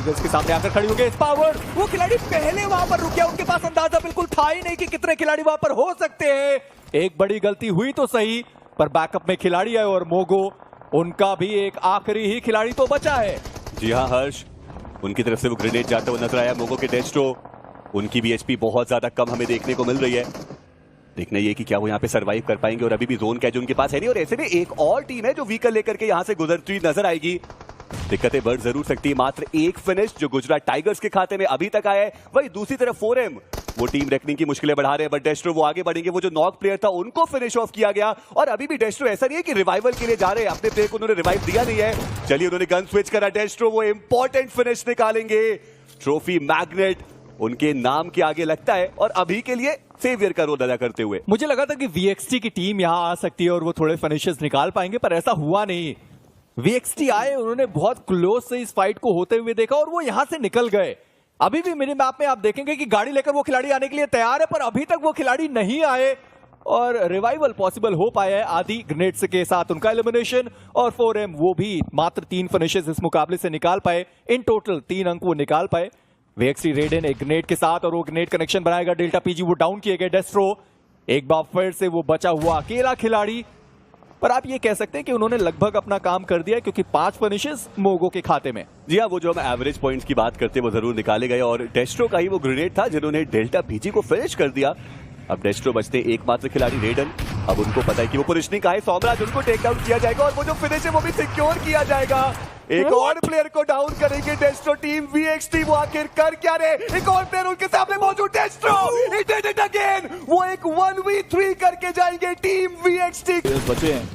के सामने आकर खड़ी हो गई पावर। वो खिलाड़ी पहले वहां पर रुक गया, उनके पास अंदाजा बिल्कुल था ही नहीं कि कितने खिलाड़ी वहां पर हो सकते हैं। एक बड़ी गलती हुई तो सही, पर बैकअप में खिलाड़ी है और मोगो उनका भी एक आखिरी ही खिलाड़ी तो बचा है। जी हाँ हर्ष, उनकी तरफ से वो ग्रेनेड जाता हुआ नजर आया। मोगो के डेस्ट्रो, उनकी भी एचपी बहुत ज्यादा कम हमें देखने को मिल रही है। देखना ये कि क्या वो यहाँ पे सरवाइव कर पाएंगे, और अभी भी जोन कैच उनके पास है नहीं, और ऐसे में एक और टीम है जो व्हीकल लेकर के यहाँ से गुजरती नजर आएगी। दिक्कतें बढ़ जरूर सकती है। मात्र एक फिनिश जो गुजरात टाइगर्स के खाते में अभी तक आया है। वही दूसरी तरफ 4M वो टीम रेकनिंग की मुश्किलें बढ़ा रहे हैं, बट डेस्ट्रो वो आगे बढ़ेंगे। वो जो नॉक प्लेयर था उनको फिनिश ऑफ किया गया, और अभी भी डेस्ट्रो ऐसा नहीं है कि रिवाइवल के लिए जा रहे हैं, अपने प्लेयर को उन्होंने रिवाइव दिया नहीं है। चलिए उन्होंने गन स्विच करा, डेस्ट्रो वो इंपॉर्टेंट फिनिश निकालेंगे। ट्रॉफी मैग्नेट उनके नाम के आगे लगता है, और अभी के लिए सेवियर का रोल अदा करते हुए। मुझे लगा था कि VXT की टीम यहां आ सकती है और वो थोड़े फिनिशेस निकाल पाएंगे, पर ऐसा हुआ नहीं। VXT आए, उन्होंने बहुत क्लोज से इस फाइट को होते हुए देखा और वो यहां से निकल गए। अभी भी मिनी मैप में आप देखेंगे कि गाड़ी लेकर वो खिलाड़ी आने के लिए तैयार है, पर अभी तक वो खिलाड़ी नहीं आए और रिवाइवल पॉसिबल हो पाया है आदि ग्रेनेड्स के साथ उनका एलिमिनेशन। और 4M वो भी मात्र 3 फिनिशेस इस मुकाबले से निकाल पाए, इन टोटल 3 अंक वो निकाल पाए। VXT रेडन एक ग्रेनेड के साथ, और वो ग्रेनेड कनेक्शन बनाएगा। डेल्टा PG वो डाउन किए गए। डेस्ट्रो एक बार फिर से वो बचा हुआ अकेला खिलाड़ी, पर आप ये कह सकते हैं कि उन्होंने लगभग अपना काम कर दिया, क्योंकि 5 फिनिशेस मोगो के खाते में। जी हाँ, वो जो हम एवरेज पॉइंट्स की बात करते हैं वो जरूर निकाले गए, और डेस्ट्रो का ही वो ग्रेनेड था जिन्होंने डेल्टा PG को फिनिश कर दिया। अब डेस्ट्रो बचते एकमात्र खिलाड़ी रेडन। अब उनको पता है कि वो पोजीशनिंग का है, सोमराज उनको टेक डाउन किया जाएगा, और वो जो फिनिश है वो भी सिक्योर किया जाएगा। एक और प्लेयर को डाउन करेंगे डेस्ट्रो टीम। VXT वो आखिर कर क्या रहे, एक और प्लेयर उनके सामने मौजूद। डेस्ट्रो ही डिड इट अगेन, वो एक 1v3 करके जाएंगे टीम VXT। बचे हैं,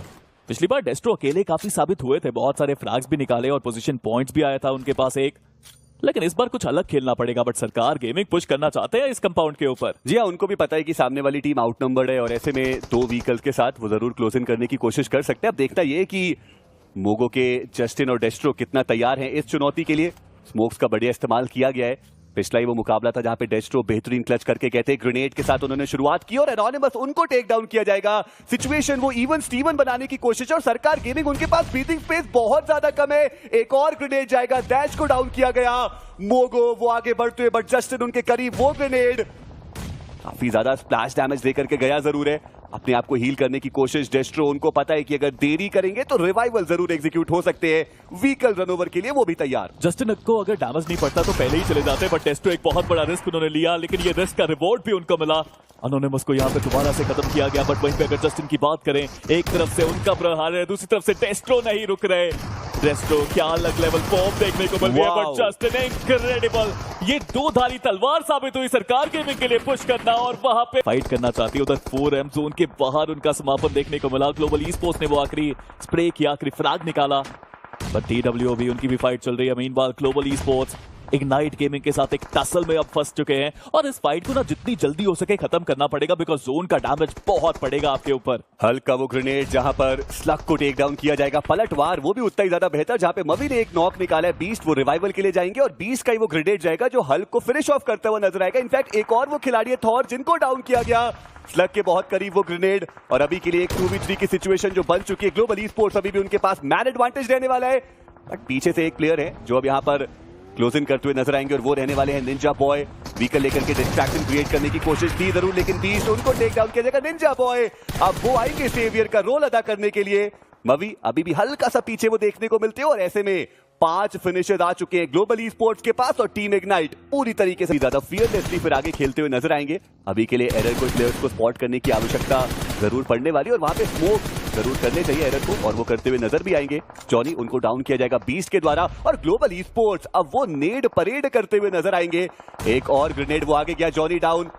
पिछली बार डेस्ट्रो अकेले काफी साबित हुए थे, बहुत सारे फ्रैग्स भी निकाले और पोजीशन पॉइंट्स भी आया था उनके पास एक, लेकिन इस बार कुछ अलग खेलना पड़ेगा। बट सरकार गेमिंग पुश करना चाहते हैं इस कंपाउंड के ऊपर। जी हाँ, उनको भी पता है कि सामने वाली टीम आउटनंबर्ड है, और ऐसे में 2 व्हीकल्स के साथ वो जरूर क्लोज इन करने की कोशिश कर सकते हैं। अब देखना ये कि मोगो के जस्टिन और डेस्ट्रो कितना तैयार हैं इस चुनौती के लिए। स्मोक्स का बढ़िया इस्तेमाल किया गया है। पिछला ही वो मुकाबला था जहां पे डेस्ट्रो बेहतरीन क्लच करके कहते हैं ग्रेनेड के साथ उन्होंने शुरुआत की, और एनोनिमस उनको टेक डाउन किया जाएगा। सिचुएशन वो इवन स्टीवन बनाने की कोशिश है, और सरकार गेमिंग उनके पास ब्रीथिंग स्पेस बहुत ज्यादा कम है। एक और ग्रेनेड जाएगा, डैश को डाउन किया गया। मोगो वो आगे बढ़ते हुए, बट जस्टिन उनके करीब। वो ग्रेनेड काफी ज्यादा स्प्लैश डैमेज देकर के गया जरूर है। अपने आप को हील करने की कोशिश डेस्ट्रो, उनको पता है कि अगर देरी करेंगे तो रिवाइवल जरूर एग्जीक्यूट हो सकते हैं। व्हीकल रनओवर के लिए वो भी तैयार। जस्टिन को अगर डैमेज नहीं पड़ता तो पहले ही चले जाते, बट डेस्ट्रो एक बहुत बड़ा रिस्क उन्होंने लिया, लेकिन ये रिस्क का रिवॉर्ड भी उनको मिला। अनोनिमस को यहाँ पे दोबारा से खत्म किया गया, बट वहीं पे अगर जस्टिन की बात करें, एक तरफ से उनका प्रहार है, दूसरी तरफ से डेस्ट्रो नहीं रुक रहे। डेस्ट्रो क्या अलग लेवल फॉर्म देखने को मिल रहा है, बट जस्टिन इनक्रेडिबल। ये 2 धारी तलवार साबित हुई सरकार गेमिंग के लिए पुश करना, और वहां पे फाइट करना चाहती है। उधर 4M जोन के बाहर उनका समापन देखने को मिला। ग्लोबल ई स्पोर्ट्स ने वो आखिरी स्प्रे किया, आखिरी फ्रैग निकाला, पर TW भी उनकी भी फाइट चल रही है। Meanwhile global e sports ignite gaming के साथ एक टसल में अब फंस चुके हैं, और इस फाइट को ना जितनी जल्दी हो सके खत्म करना पड़ेगा, बिकॉज जोन का डैमेज बहुत पड़ेगा आपके ऊपर। हल्का वो ग्रेनेड जहां पर स्लग को टेक डाउन किया जाएगा, पलटवार वो भी उतना ही ज्यादा बेहतर, जहां पे मवी ने एक नॉक निकाला है। बीस्ट वो रिवाइवल के लिए जाएंगे, और बीस्ट का ही वो ग्रेनेड जाएगा जो हल्क को फिनिश ऑफ करता हुआ नजर आएगा। इनफैक्ट एक और वो खिलाड़ी है थॉर, जिनको डाउन किया गया। स्लग के बहुत करीब वो ग्रेनेड, और अभी के लिए एक 2v3 की सिचुएशन जो बन चुकी है। ग्लोबल ई स्पोर्ट्स अभी भी उनके पास मैन एडवांटेज रहने वाला है, बट पीछे से एक प्लेयर है जो अब यहाँ पर क्लोज इन करते हुए नजर आएंगे, और वो रहने वाले हैं निंजा बॉय। व्हीकल लेकर के डिस्ट्रैक्शन क्रिएट करने की कोशिश की जरूर, लेकिन बीस्ट उनको टेक डाउन किया जाएगा। निंजा बॉय अब वो आएंगे सेवियर का रोल अदा करने के लिए। मवी अभी भी हल्का सा पीछे वो देखने को मिलते हैं, और ऐसे में 5 फिनिशर्स आ चुके हैं ग्लोबल ई स्पोर्ट्स के पास, और टीम इग्नाइट पूरी तरीके से ज्यादा फियरलेसली फिर आगे खेलते हुए नजर आएंगे। अभी के लिए एरर को प्लेयर्स को स्पॉट करने की आवश्यकता जरूर पड़ने वाली, और वहां पे स्मोक जरूर करने चाहिए एरर को, और वो करते हुए नजर भी आएंगे। जॉनी उनको डाउन किया जाएगा बीस्ट के द्वारा, और ग्लोबल ई स्पोर्ट्स अब वो नेड परेड करते हुए नजर आएंगे। एक और ग्रेनेड वो आगे गया, जॉनी डाउन।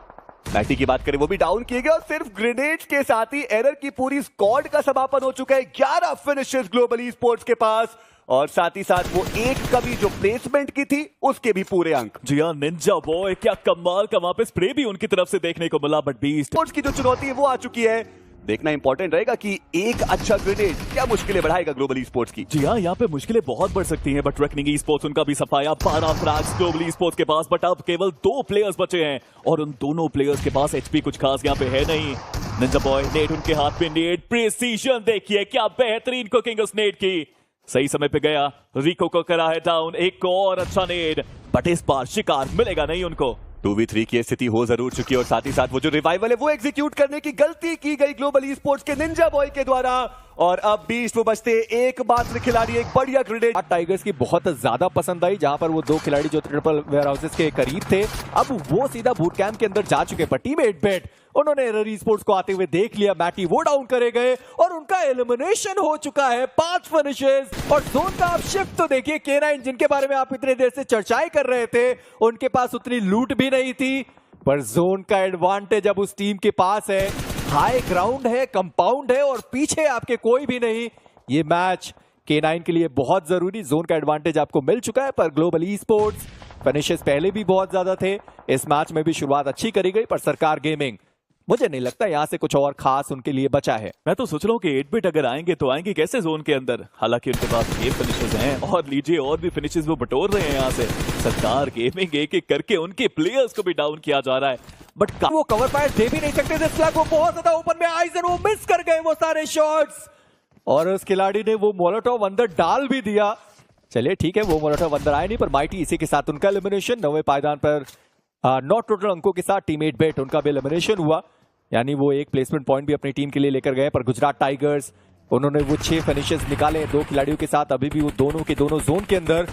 मैटी की बात करें, वो भी डाउन किए गए, और सिर्फ ग्रेनेड्स के साथ ही एरर की पूरी स्क्वाड का समापन हो चुका है। 11 फिनिशेस ग्लोबल ई स्पोर्ट्स के पास, और साथ ही साथ वो एक कभी जो प्लेसमेंट की थी उसके भी पूरे अंक। जी हाँ, निंजा बॉय क्या कमाल का वहां पे स्प्रे भी उनकी तरफ से देखने को मिला, बट बीस्ट स्पोर्ट्स की जो चुनौती है वो आ चुकी है। देखना इंपॉर्टेंट रहेगा कि एक अच्छा ग्रेनेड क्या मुश्किलें बढ़ाएगा ग्लोबल ई स्पोर्ट्स की। जी हाँ, यहाँ पे मुश्किलें बहुत बढ़ सकती हैं, बट रेकनिंग ई स्पोर्ट्स उनका भी सफाया। 12 फ्रैग्स ग्लोबल ई स्पोर्ट्स के पास, बट अब केवल 2 प्लेयर्स बचे हैं, और उन दोनों प्लेयर्स के पास एचपी कुछ खास यहाँ पे है नहीं। निंजा बॉय नेट उनके हाथ में, नेट प्रिसीजन देखिए क्या बेहतरीन कुकिंग उस नेट की। सही समय पे गया, रिको को करा है डाउन, एक और अच्छा नेड, बट इस बार शिकार मिलेगा नहीं उनको। 2v3 की स्थिति हो जरूर चुकी है और साथ ही साथ वो जो रिवाइवल है वो एग्जीक्यूट करने की गलती की गई ग्लोबल ई स्पोर्ट्स के निंजा बॉय के द्वारा, और अब बीस्ट वो बचते एकमात्र खिलाड़ी, एक बढ़िया ग्रेडेड टाइगर्स की बहुत ज्यादा पसंद आई, जहां पर वो दो खिलाड़ी जो ट्रिपल वेयर हाउसेस के करीब थे, अब वो सीधा बूट कैंप के अंदर जा चुके। पर टीम 8bet उन्होंने एरर स्पोर्ट्स को आते हुए देख लिया, मैटी वो डाउन करे गए और उनका एलिमिनेशन हो चुका है। 5 फिनिशेस और जोन का आप शिफ्ट तो देखिए, K9 जिनके बारे में आप इतने देर से चर्चाएं कर रहे थे, उनके पास उतनी लूट भी नहीं थी, पर जोन का एडवांटेज अब उस टीम के पास है। हाई ग्राउंड है, कंपाउंड है और पीछे आपके कोई भी नहीं। ये मैच K9 के लिए बहुत जरूरी, जोन का एडवांटेज आपको मिल चुका है, पर ग्लोबल ई स्पोर्ट्स फिनिशेस पहले भी बहुत ज्यादा थे, इस मैच में भी शुरुआत अच्छी करी गई, पर सरकार गेमिंग मुझे नहीं लगता यहां से कुछ और खास उनके लिए बचा है। मैं तो सोच रहा हूँ कि 8बिट अगर आएंगे तो आएंगे कैसे जोन के अंदर, हालांकि उनके पास ये फिनिशेस हैं और लीजिए और भी फिनिशेस वो बटोर रहे हैं यहाँ से। सरकार गेमिंग एक एक करके उनके प्लेयर्स को भी डाउन किया जा रहा है, बट वो कवर फायर दे भी नहीं सकते थे। स्लग वो बहुत ज्यादा ओपन में आइजन, वो मिस कर गए वो सारे शॉट्स, और उस खिलाड़ी ने वो मोलोटोव अंदर डाल भी दिया। चलिए ठीक है, वो मोलोटोव अंदर आए नहीं, पर माइटी इसी के साथ उनका एलिमिनेशन 9वें पायदान पर नॉट टोटल अंकों के साथ टीम 8bet उनका भी एलिमिनेशन हुआ, यानी वो एक प्लेसमेंट पॉइंट भी अपनी टीम के लिए लेकर गए। पर गुजरात टाइगर्स उन्होंने वो 6 फिनिशेस निकाले 2 खिलाड़ियों के साथ, अभी भी वो दोनों के दोनों जोन के अंदर,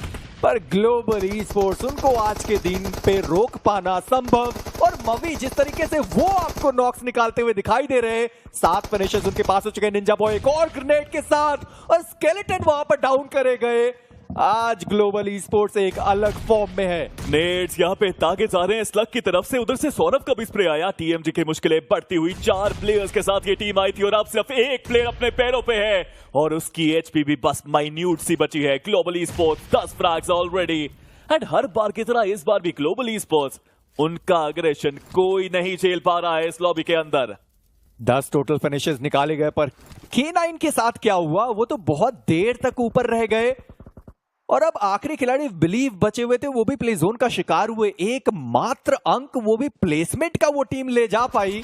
पर ग्लोबल ई स्पोर्ट्स उनको आज के दिन पे रोक पाना संभव। और मवी जिस तरीके से वो आपको नॉक्स निकालते हुए दिखाई दे रहे हैं, 7 फिनिशेस उनके पास हो चुके हैं। निंजा बॉय एक और ग्रेनेड के साथ, और स्केलेटन वहां पर डाउन करे गए। आज ग्लोबल ई स्पोर्ट्स एक अलग फॉर्म में है। नेट्स यहाँ पे तागे जा रहे हैं स्लग की तरफ से, उधर से सौरभ का भी स्प्रे आया। टीएमजी की मुश्किलें बढ़ती हुई, 4 प्लेयर्स के साथ ये टीम आई थी और अब सिर्फ एक प्लेयर अपने पैरों पे है और उसकी एचपी भी बस माइन्यूट सी बची है। Global e sports 10 frags already, and हर बार की तरह इस बार भी ग्लोबल ई स्पोर्ट्स उनका अग्रेशन कोई नहीं झेल पा रहा है इस लॉबी के अंदर। 10 टोटल फिनिशेस निकाले गए, पर K9 के साथ क्या हुआ, वो तो बहुत देर तक ऊपर रह गए, और अब आखिरी खिलाड़ी बिलीव बचे हुए थे, वो भी प्ले जोन का शिकार हुए। एकमात्र अंक वो भी प्लेसमेंट का वो टीम ले जा पाई।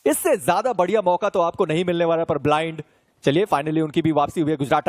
इससे ज्यादा बढ़िया मौका तो आपको नहीं मिलने वाला, पर ब्लाइंड। चलिए फाइनली उनकी भी वापसी हुई है। गुजरात